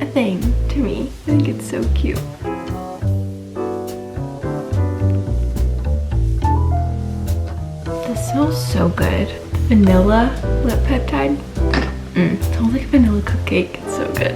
thing to me. I think it's so cute. This smells so good. Vanilla lip peptide. Smells like a vanilla cupcake. It's so good.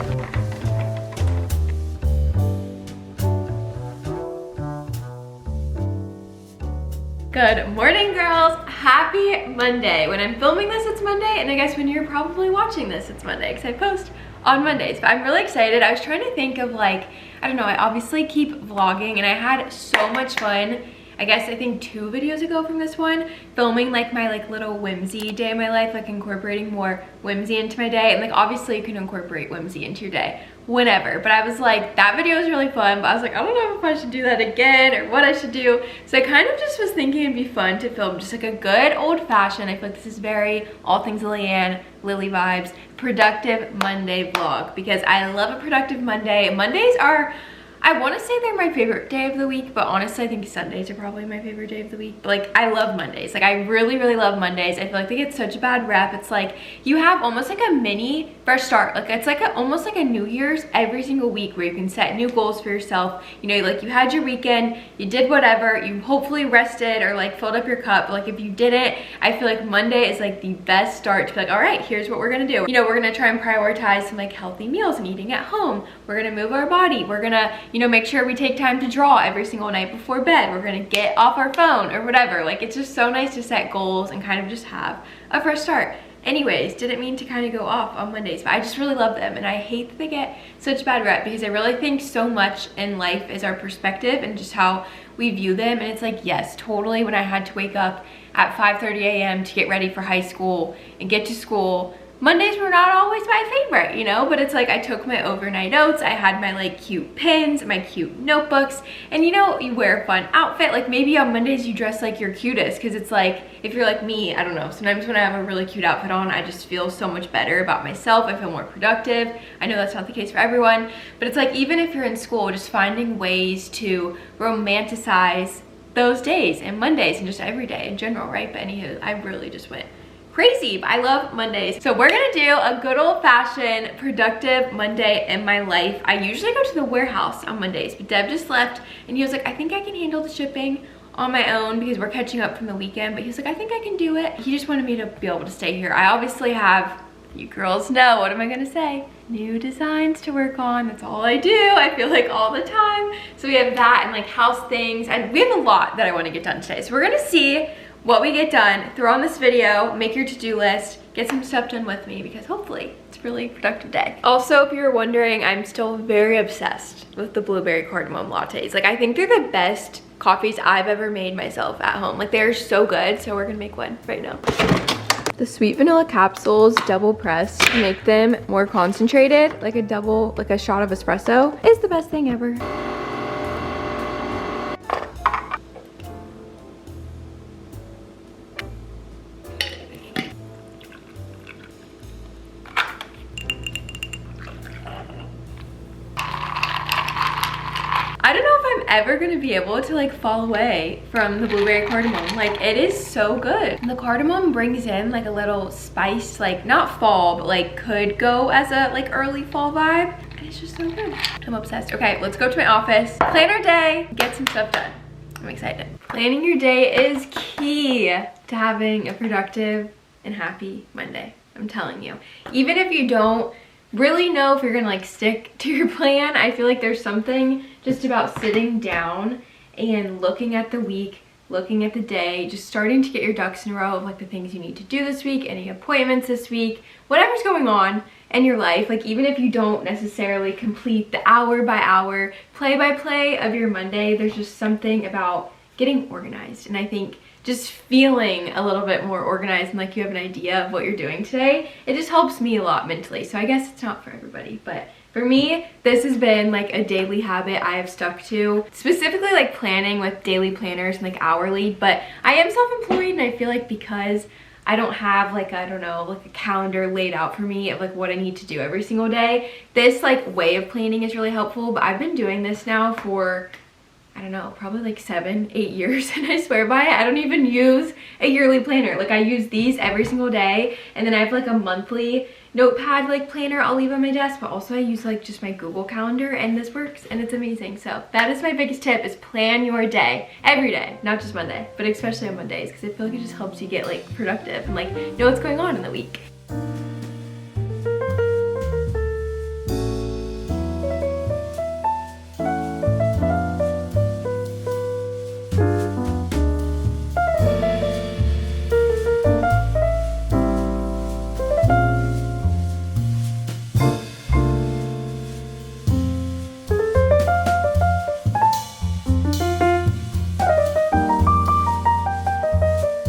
Good morning, girls. Happy Monday. When I'm filming this, it's Monday, and I guess when you're probably watching this, it's Monday, because I post on Mondays. But I'm really excited. I was trying to think of, like, I don't know, I obviously keep vlogging, and I had so much fun. I think 2 videos ago from this one, filming like my little whimsy day of my life, like incorporating more whimsy into my day. And like obviously you can incorporate whimsy into your day whenever, but I was like, that video was really fun, but I was like, I don't know if I should do that again or what I should do. So I kind of just was thinking it'd be fun to film just like a good old-fashioned, I feel like this is very all things Lilly vibes, productive Monday vlog, because I love a productive Monday. Mondays are, I want to say they're my favorite day of the week, but honestly I think Sundays are probably my favorite day of the week. But like, I love Mondays. Like, I really love Mondays. I feel like they get such a bad rep. It's like you have almost like a mini fresh start. Like, it's like almost like a New Year's every single week, where you can set new goals for yourself. You know, like you had your weekend, you did whatever, you hopefully rested or like filled up your cup. But like if you didn't, I feel like Monday is like the best start to be like, all right, here's what we're gonna do. You know, we're gonna try and prioritize some like healthy meals and eating at home. We're gonna move our body. We're gonna, you know, make sure we take time to draw every single night before bed. We're gonna get off our phone or whatever. Like, it's just so nice to set goals and kind of just have a fresh start. Anyways, didn't mean to kind of go off on Mondays, but I just really love them, and I hate that they get such a bad rep, because I really think so much in life is our perspective and just how we view them. And it's like, yes, totally, when I had to wake up at 5:30 a.m. to get ready for high school and get to school, Mondays were not always my favorite, you know, but it's like I took my overnight oats, I had my like cute pens, my cute notebooks, and you know, you wear a fun outfit. Like maybe on Mondays you dress like your cutest, because it's like, if you're like me, I don't know, sometimes when I have a really cute outfit on, I just feel so much better about myself. I feel more productive. I know that's not the case for everyone, but it's like, even if you're in school, just finding ways to romanticize those days and Mondays and just every day in general, right? But anywho, I really just went crazy, but I love Mondays. So we're gonna do a good old-fashioned productive Monday in my life. I usually go to the warehouse on Mondays, but Deb just left, and he was like, I think I can handle the shipping on my own, because we're catching up from the weekend. But he was like, I think I can do it. He just wanted me to be able to stay here. I obviously have, you girls know, what am I gonna say? New designs to work on. That's all I do, I feel like, all the time. So we have that and like house things, and we have a lot that I want to get done today. So we're gonna see what we get done, throw on this video, make your to-do list, get some stuff done with me, because hopefully it's a really productive day. Also, if you're wondering, I'm still very obsessed with the blueberry cardamom lattes. Like, I think they're the best coffees I've ever made myself at home. Like, they're so good, so we're gonna make one right now. The sweet vanilla capsules, double pressed, to make them more concentrated, like a shot of espresso, is the best thing ever. I don't know if I'm ever gonna be able to like fall away from the blueberry cardamom. Like, it is so good. And the cardamom brings in like a little spice, like not fall, but like could go as a like early fall vibe. And it's just so good. I'm obsessed. Okay, let's go to my office, plan our day, get some stuff done. I'm excited. Planning your day is key to having a productive and happy Monday. I'm telling you. Even if you don't really know if you're gonna like stick to your plan, I feel like there's something just about sitting down and looking at the week, looking at the day, just starting to get your ducks in a row of like the things you need to do this week, any appointments this week, whatever's going on in your life. Like, even if you don't necessarily complete the hour by hour, play by play of your Monday, there's just something about getting organized. And I think just feeling a little bit more organized and like you have an idea of what you're doing today, it just helps me a lot mentally. So I guess it's not for everybody, but for me, this has been like a daily habit I have stuck to, specifically like planning with daily planners and like hourly. But I am self-employed, and I feel like because I don't have like, I don't know, like a calendar laid out for me of like what I need to do every single day, this like way of planning is really helpful. But I've been doing this now for, I don't know, probably like 7-8 years, and I swear by it. I don't even use a yearly planner. Like, I use these every single day, and then I have like a monthly notepad like planner I'll leave on my desk, but also I use like just my Google Calendar, and this works and it's amazing. So that is my biggest tip, is plan your day every day, not just Monday, but especially on Mondays, because I feel like it just helps you get like productive and like know what's going on in the week.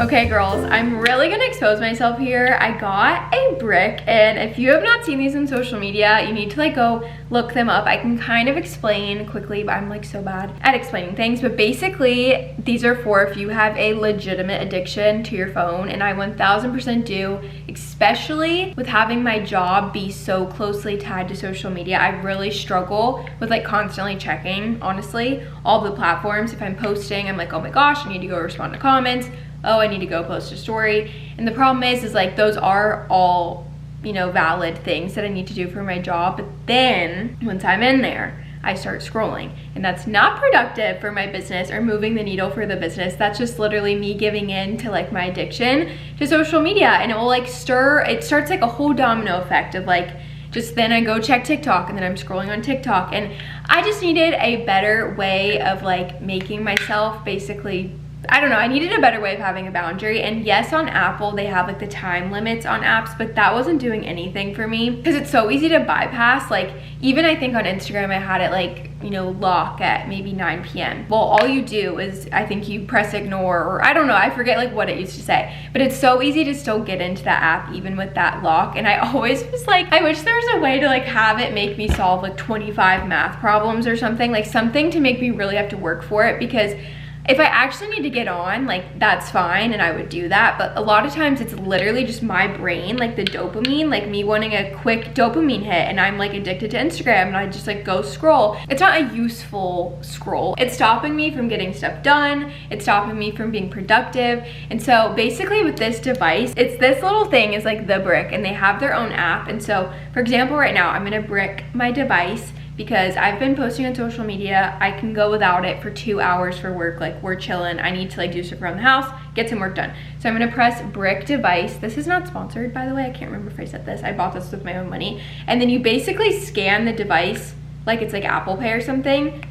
Okay girls, I'm really gonna expose myself here. I got a brick, and if you have not seen these on social media, you need to like go look them up. I can kind of explain quickly, but I'm like so bad at explaining things. But basically, these are for if you have a legitimate addiction to your phone, and I 1000% do, especially with having my job be so closely tied to social media. I really struggle with like constantly checking, honestly, all the platforms. If I'm posting, I'm like, oh my gosh, I need to go respond to comments. Oh, I need to go post a story. And the problem is like those are all, you know, valid things that I need to do for my job. But then once I'm in there, I start scrolling, and that's not productive for my business or moving the needle for the business. That's just literally me giving in to like my addiction to social media, and it will like it starts like a whole domino effect of like, just then I go check TikTok, and then I'm scrolling on TikTok. And I just needed a better way of like making myself basically, I don't know, I needed a better way of having a boundary. And yes, on Apple, they have like the time limits on apps, but that wasn't doing anything for me because it's so easy to bypass. Like even I think on Instagram, I had it like, you know, lock at maybe 9 p.m. Well, all you do is, I think you press ignore, or I don't know, I forget like what it used to say, but it's so easy to still get into that app even with that lock. And I always was like, I wish there was a way to like have it make me solve like 25 math problems or something, like something to make me really have to work for it, because if I actually need to get on, like that's fine and I would do that. But a lot of times it's literally just my brain, like the dopamine, like me wanting a quick dopamine hit, and I'm like addicted to Instagram and I just like go scroll. It's not a useful scroll. It's stopping me from getting stuff done. It's stopping me from being productive. And so basically with this device, it's this little thing is like the brick, and they have their own app. And so for example, right now I'm gonna brick my device because I've been posting on social media. I can go without it for 2 hours for work, like we're chilling. I need to like do stuff around the house, get some work done. So I'm gonna press brick device. This is not sponsored, by the way. I can't remember if I said this. I bought this with my own money. And then you basically scan the device like it's like Apple Pay or something.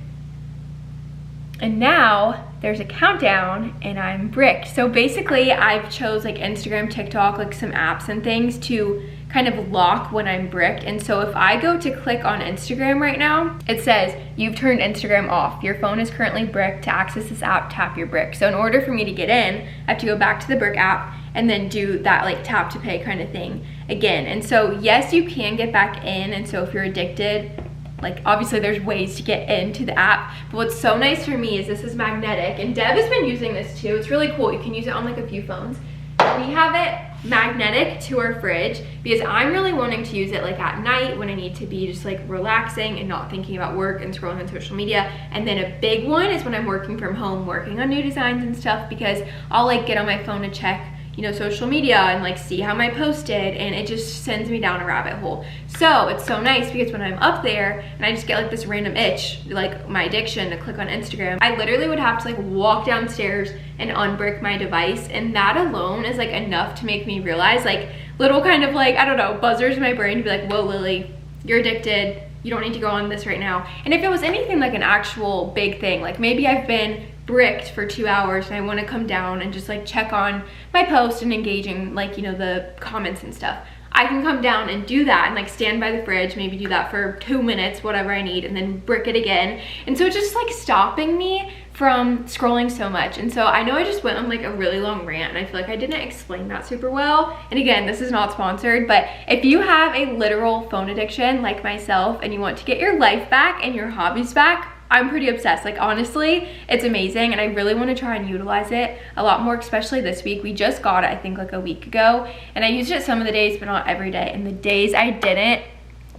And now there's a countdown and I'm bricked. So basically I've chose like Instagram, TikTok, like some apps and things to kind of lock when I'm bricked. And so if I go to click on Instagram right now, it says you've turned Instagram off. Your phone is currently bricked. To access this app, tap your brick. So in order for me to get in, I have to go back to the brick app and then do that like tap to pay kind of thing again. And so yes, you can get back in. And so if you're addicted, like obviously there's ways to get into the app, but what's so nice for me is this is magnetic, and Deb has been using this too. It's really cool. You can use it on like a few phones. We have it magnetic to our fridge because I'm really wanting to use it like at night when I need to be just like relaxing and not thinking about work and scrolling on social media. And then a big one is when I'm working from home, working on new designs and stuff, because I'll like get on my phone to check, you know, social media and like see how my post did, and it just sends me down a rabbit hole. So it's so nice because when I'm up there and I just get like this random itch, like my addiction to click on Instagram, I literally would have to like walk downstairs and unbrick my device, and that alone is like enough to make me realize, like little kind of like, I don't know, buzzers in my brain to be like, whoa Lily, you're addicted, you don't need to go on this right now. And if it was anything like an actual big thing, like maybe I've been bricked for 2 hours and I want to come down and just like check on my post and engaging like, you know, the comments and stuff, I can come down and do that and like stand by the fridge, maybe do that for 2 minutes, whatever I need, and then brick it again. And so it's just like stopping me from scrolling so much. And so I know I just went on like a really long rant, and I feel like I didn't explain that super well. And again, this is not sponsored, but if you have a literal phone addiction like myself and you want to get your life back and your hobbies back, I'm pretty obsessed. Like honestly, it's amazing, and I really want to try and utilize it a lot more, especially this week. We just got it, I think like a week ago, and I used it some of the days, but not every day. And the days I didn't,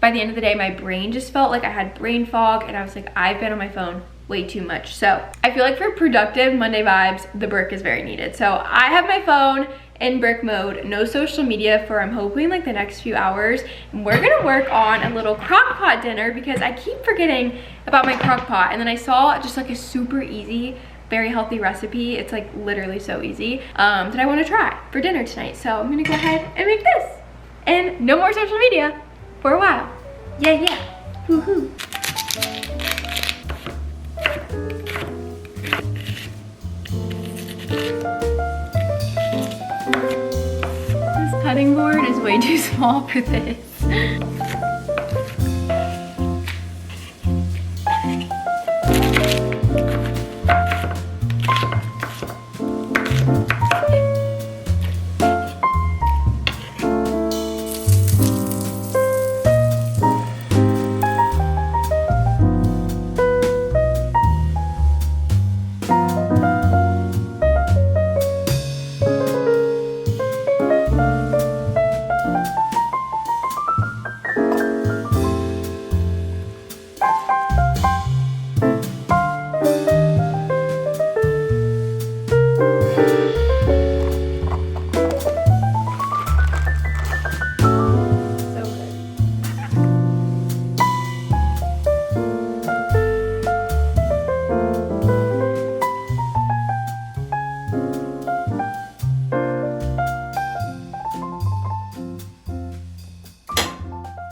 by the end of the day, my brain just felt like I had brain fog, and I was like, I've been on my phone way too much. So I feel like for productive Monday vibes, the brick is very needed. So I have my phone in brick mode, no social media for I'm hoping like the next few hours. And we're gonna work on a little crock pot dinner because I keep forgetting about my crock pot. And then I saw just like a super easy, very healthy recipe. It's like literally so easy that I want to try for dinner tonight. So I'm gonna go ahead and make this. And no more social media for a while. Yeah. Woohoo. This cutting board is way too small for this.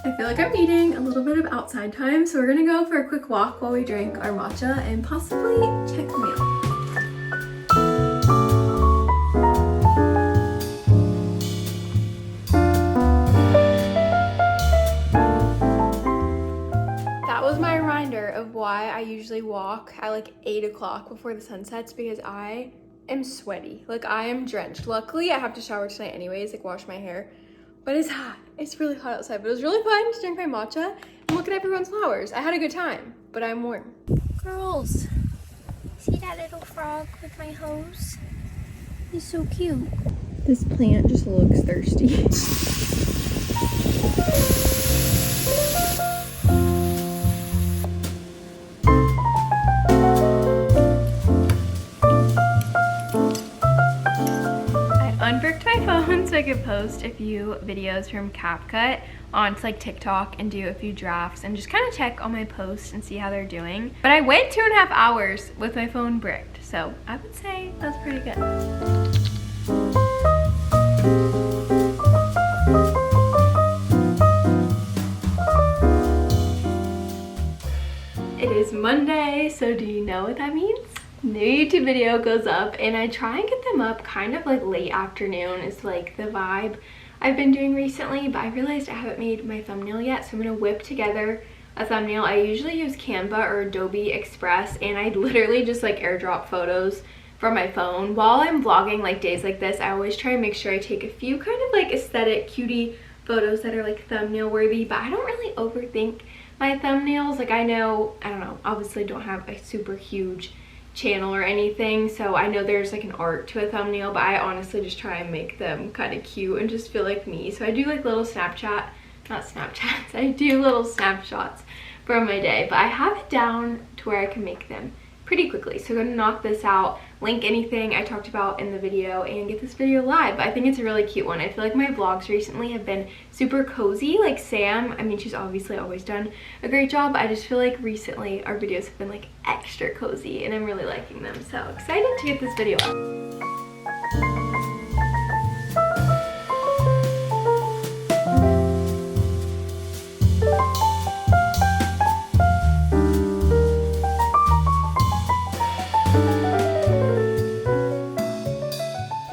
I feel like I'm needing a little bit of outside time, so we're gonna go for a quick walk while we drink our matcha and possibly check the mail. That was my reminder of why I usually walk at like 8 o'clock before the sun sets, because I am sweaty. Like I am drenched. Luckily I have to shower tonight anyways, like wash my hair. But it's hot. It's really hot outside. But it was really fun to drink my matcha and look at everyone's flowers. I had a good time, but I'm warm. Girls, see that little frog with my hose? He's so cute. This plant just looks thirsty. Unbricked my phone so I could post a few videos from CapCut onto like TikTok and do a few drafts and just kind of check on my posts and see how they're doing. But I went 2.5 hours with my phone bricked, so I would say that's pretty good. It is Monday, so do you know what that means? New YouTube video goes up, and I try and get them up kind of like late afternoon is like the vibe I've been doing recently, but I realized I haven't made my thumbnail yet, so I'm gonna whip together a thumbnail. I usually use Canva or Adobe Express, and I literally just like airdrop photos from my phone. While I'm vlogging like days like this, I always try and make sure I take a few kind of like aesthetic cutie photos that are like thumbnail worthy, but I don't really overthink my thumbnails. Like I don't know, obviously don't have a super huge channel or anything, so I know there's like an art to a thumbnail, but I honestly just try and make them kind of cute and just feel like me. So I do like little I do little snapshots from my day, but I have it down to where I can make them pretty quickly. So I'm gonna knock this out, link anything I talked about in the video, and get this video live. But I think it's a really cute one. I feel like my vlogs recently have been super cozy. Like Sam, I mean, she's obviously always done a great job. I just feel like recently our videos have been like extra cozy, and I'm really liking them. So excited to get this video up.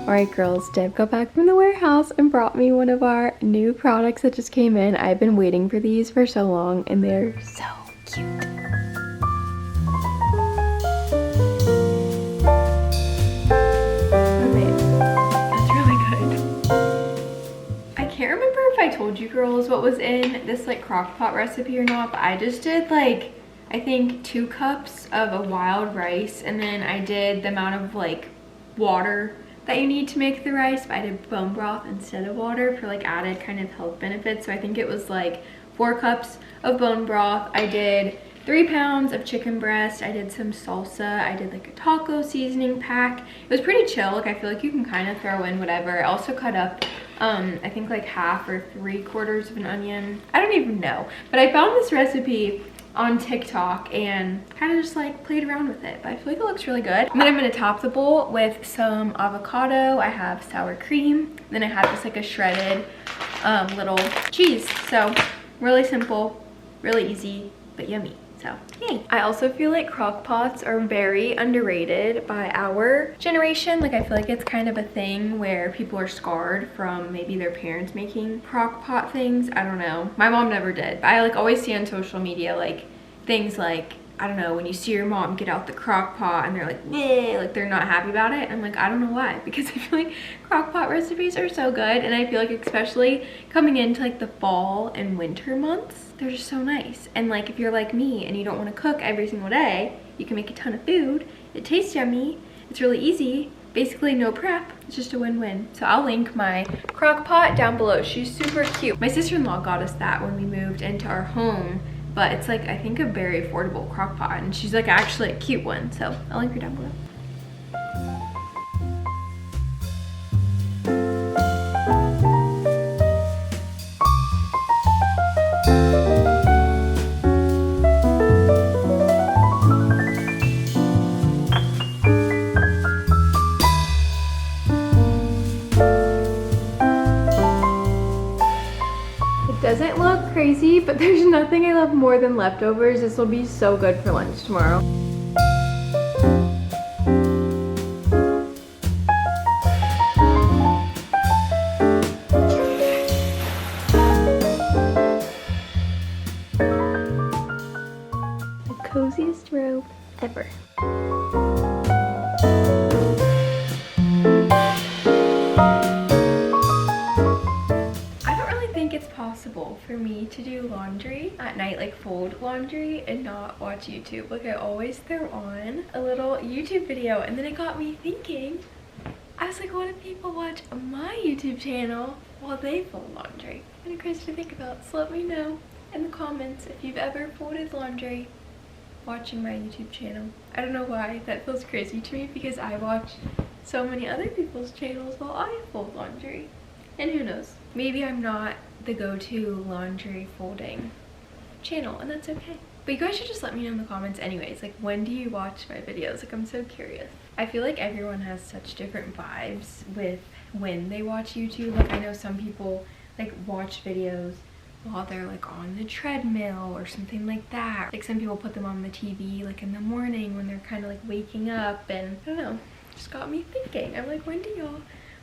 Alright girls, Deb got back from the warehouse and brought me one of our new products that just came in. I've been waiting for these for so long, and they're so cute. That's really good. I can't remember if I told you girls what was in this like crock pot recipe or not, but I just did like, I think 2 cups of a wild rice, and then I did the amount of like water that you need to make the rice, but I did bone broth instead of water for like added kind of health benefits. So I think it was like 4 cups of bone broth. I did 3 pounds of chicken breast. I did some salsa. I did like a taco seasoning pack. It was pretty chill. Like I feel like you can kind of throw in whatever. I also cut up I think like 1/2 or 3/4 of an onion. I don't even know, but I found this recipe on TikTok and kind of just like played around with it, but I feel like it looks really good. And then I'm gonna top the bowl with some avocado. I have sour cream, then I have just like a shredded little cheese. So really simple, really easy, but yummy. So yay. I also feel like crock pots are very underrated by our generation. Like I feel like it's kind of a thing where people are scarred from maybe their parents making crock pot things. I don't know. My mom never did, but I like always see on social media like things like, I don't know, when you see your mom get out the crock pot and they're like, yeah, like they're not happy about it. I'm like, I don't know why, because I feel like crock pot recipes are so good. And I feel like especially coming into like the fall and winter months, they're just so nice. And like if you're like me and you don't want to cook every single day, you can make a ton of food. It tastes yummy. It's really easy. Basically no prep. It's just a win-win. So I'll link my crock pot down below. She's super cute. My sister-in-law got us that when we moved into our home, but it's like I think a very affordable crock pot, and she's like actually a cute one. So I'll link her down below. Doesn't look crazy, but there's nothing I love more than leftovers. This will be so good for lunch tomorrow. The coziest robe ever. For me to do laundry at night, like fold laundry and not watch YouTube. Like I always throw on a little YouTube video, and then it got me thinking, I was like, what if people watch my YouTube channel while they fold laundry? Kind of crazy to think about. So let me know in the comments if you've ever folded laundry watching my YouTube channel. I don't know why that feels crazy to me, because I watch so many other people's channels while I fold laundry. And who knows, maybe I'm not the go-to laundry folding channel, and that's okay. But you guys should just let me know in the comments anyways, like when do you watch my videos? Like I'm so curious. I feel like everyone has such different vibes with when they watch YouTube. Like I know some people like watch videos while they're like on the treadmill or something like that. Like some people put them on the TV like in the morning when they're kind of like waking up, and I don't know, just got me thinking. I'm like, when do y'all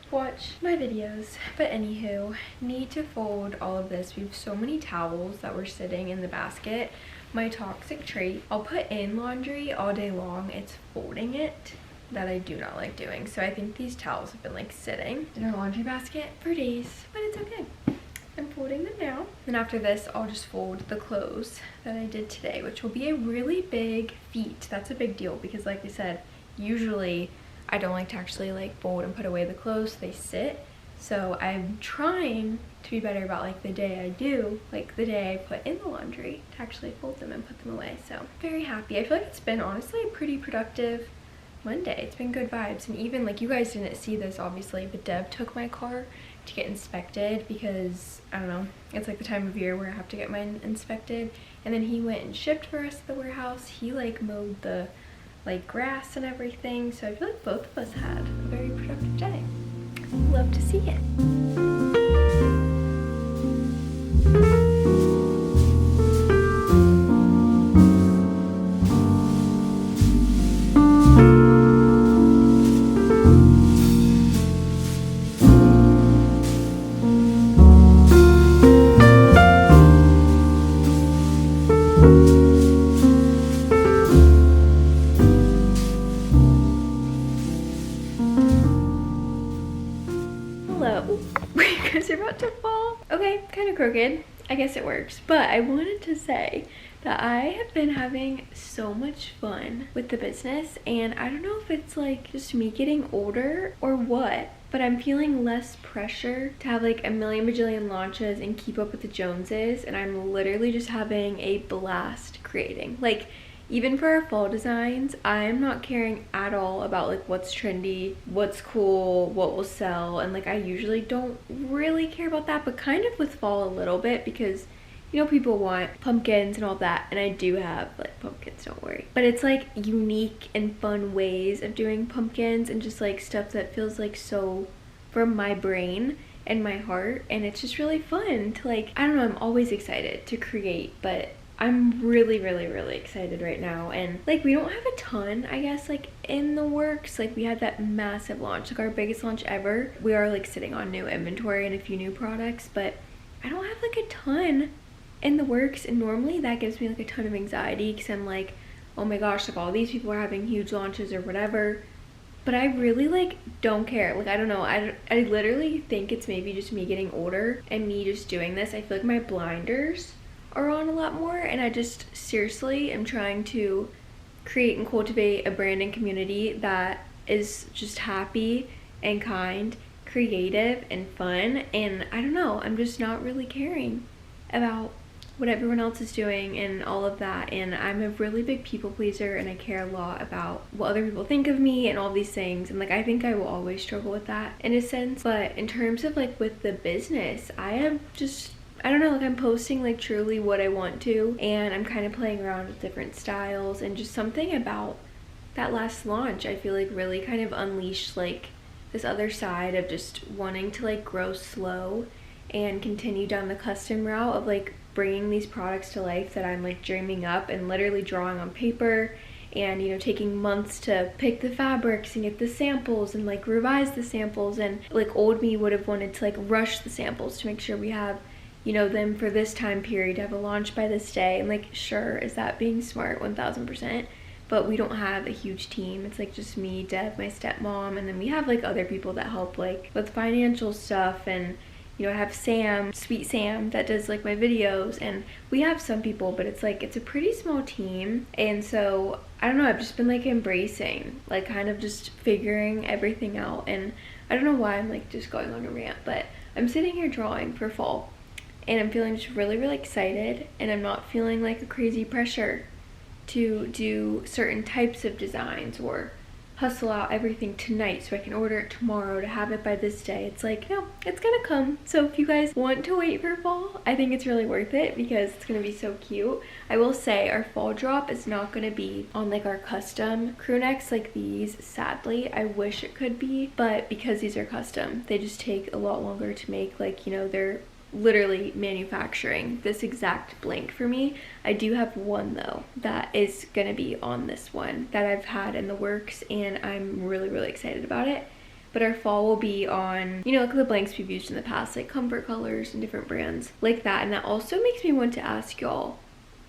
watch my videos? But anywho, need to fold all of this. We have so many towels that were sitting in the basket. My toxic trait, I'll put in laundry all day long. It's folding it that I do not like doing. So I think these towels have been like sitting in our laundry basket for days, but it's okay. I'm folding them now. Then after this, I'll just fold the clothes that I did today, which will be a really big feat. That's a big deal because like I said, usually I don't like to actually like fold and put away the clothes, they sit. So I'm trying to be better about like the day I do, like the day I put in the laundry, to actually fold them and put them away. So very happy. I feel like it's been honestly a pretty productive Monday. It's been good vibes. And even like, you guys didn't see this obviously, but Deb took my car to get inspected because I don't know, it's like the time of year where I have to get mine inspected. And then he went and shipped the rest of the warehouse. He like mowed the like grass and everything. So I feel like both of us had a very productive day. Love to see it. You guys are about to fall. Okay, kind of crooked. I guess it works. But I wanted to say that I have been having so much fun with the business, and I don't know if it's like just me getting older or what, but I'm feeling less pressure to have like a million bajillion launches and keep up with the Joneses, and I'm literally just having a blast creating. Like, even for our fall designs, I'm not caring at all about like what's trendy, what's cool, what will sell, and like I usually don't really care about that, but kind of with fall a little bit, because you know, people want pumpkins and all that, and I do have like pumpkins, don't worry. But it's like unique and fun ways of doing pumpkins, and just like stuff that feels like so from my brain and my heart, and it's just really fun to like, I don't know, I'm always excited to create, but I'm really excited right now. And like, we don't have a ton, I guess, like in the works. Like, we had that massive launch, like our biggest launch ever. We are like sitting on new inventory and a few new products, but I don't have like a ton in the works, and normally that gives me like a ton of anxiety, because I'm like, oh my gosh, like all these people are having huge launches or whatever. But I really like don't care. Like, I don't know, I literally think it's maybe just me getting older and me just doing this. I feel like my blinders are on a lot more, and I just seriously am trying to create and cultivate a brand and community that is just happy and kind, creative and fun. And I don't know, I'm just not really caring about what everyone else is doing and all of that. And I'm a really big people pleaser, and I care a lot about what other people think of me and all these things, and like I think I will always struggle with that in a sense. But in terms of like with the business, I am just, I don't know, like I'm posting like truly what I want to, and I'm kind of playing around with different styles, and just something about that last launch I feel like really kind of unleashed like this other side of just wanting to like grow slow and continue down the custom route of like bringing these products to life that I'm like dreaming up and literally drawing on paper, and you know, taking months to pick the fabrics and get the samples and like revise the samples. And like old me would have wanted to like rush the samples to make sure we have, you know, them for this time period, to have a launch by this day. And like, sure, is that being smart? 1000%. But we don't have a huge team. It's like just me, Deb, my stepmom, and then we have like other people that help like with financial stuff. And you know, I have Sam, Sweet Sam, that does like my videos, and we have some people, but it's like, it's a pretty small team. And so I don't know, I've just been like embracing, like kind of just figuring everything out. And I don't know why I'm like just going on a rant, but I'm sitting here drawing for fall, and I'm feeling just really excited, and I'm not feeling like a crazy pressure to do certain types of designs or hustle out everything tonight so I can order it tomorrow to have it by this day. It's like, no, it's gonna come. So if you guys want to wait for fall, I think it's really worth it, because it's gonna be so cute. I will say our fall drop is not gonna be on like our custom crew necks like these, sadly. I wish it could be, but because these are custom, they just take a lot longer to make. Like, you know, they're literally manufacturing this exact blank for me. I do have one though that is gonna be on this one that I've had in the works, and I'm really excited about it. But our fall will be on, you know, like the blanks we've used in the past, like Comfort Colors and different brands like that. And that also makes me want to ask y'all,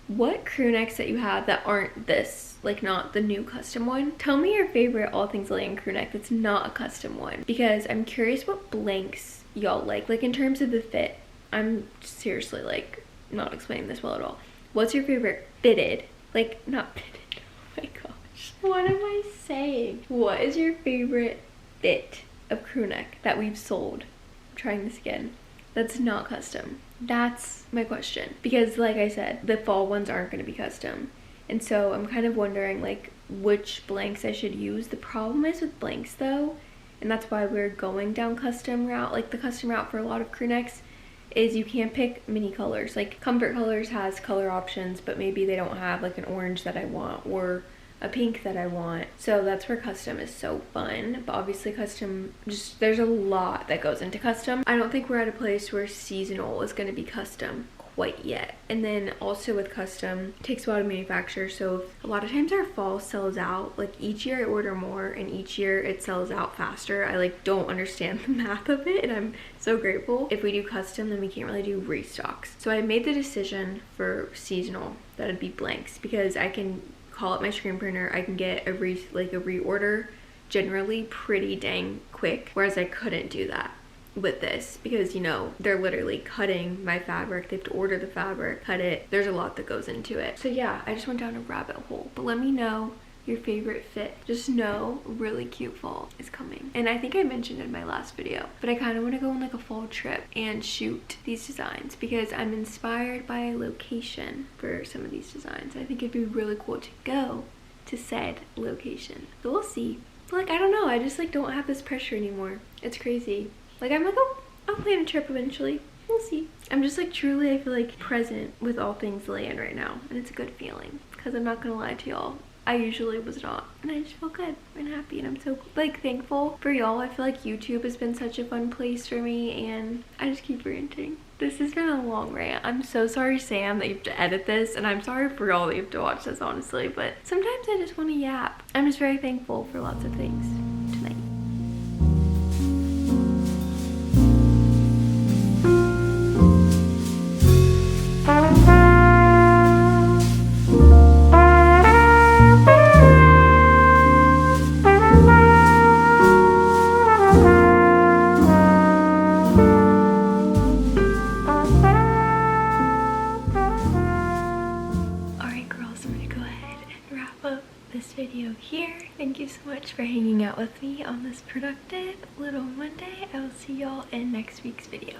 what crew necks that you have that aren't this, like not the new custom one, tell me your favorite all things Lilly crew neck that's not a custom one, because I'm curious what blanks y'all like in terms of the fit. I'm seriously like not explaining this well at all. What's your favorite fitted, like not fitted, oh my gosh, what am I saying? What is your favorite fit of crew neck that we've sold, I'm trying this again, that's not custom? That's my question, because like I said, the fall ones aren't going to be custom, and so I'm kind of wondering like which blanks I should use. The problem is with blanks though, and that's why we're going down custom route, like the custom route for a lot of crew necks, is you can't pick mini colors. Like Comfort Colors has color options, but maybe they don't have like an orange that I want or a pink that I want. So that's where custom is so fun. But obviously custom, just there's a lot that goes into custom. I don't think we're at a place where seasonal is going to be custom quite yet. And then also with custom, it takes a while to manufacture, so a lot of times our fall sells out. Like each year I order more, and each year it sells out faster. I like don't understand the math of it, and I'm so grateful. If we do custom, then we can't really do restocks. So I made the decision for seasonal that it'd be blanks, because I can call up my screen printer, I can get a reorder generally pretty dang quick, whereas I couldn't do that with this because, you know, they're literally cutting my fabric. They have to order the fabric, cut it. There's a lot that goes into it. So yeah, I just went down a rabbit hole. But let me know your favorite fit. Just know really cute fall is coming. And I think I mentioned in my last video, but I kind of want to go on like a fall trip and shoot these designs because I'm inspired by a location for some of these designs. I think it'd be really cool to go to said location. So we'll see. But like, I don't know, I just like don't have this pressure anymore. It's crazy. Like I'm like, oh, I'll plan a trip eventually. We'll see. I'm just like truly, I feel like present with all things land right now. And it's a good feeling because I'm not gonna lie to y'all, I usually was not, and I just feel good and happy, and I'm so like thankful for y'all. I feel like YouTube has been such a fun place for me, and I just keep ranting. This has been a long rant. I'm so sorry, Sam, that you have to edit this, and I'm sorry for y'all that you have to watch this, honestly, but sometimes I just want to yap. I'm just very thankful for lots of things tonight. Thank you so much for hanging out with me on this productive little Monday. I will see y'all in next week's video.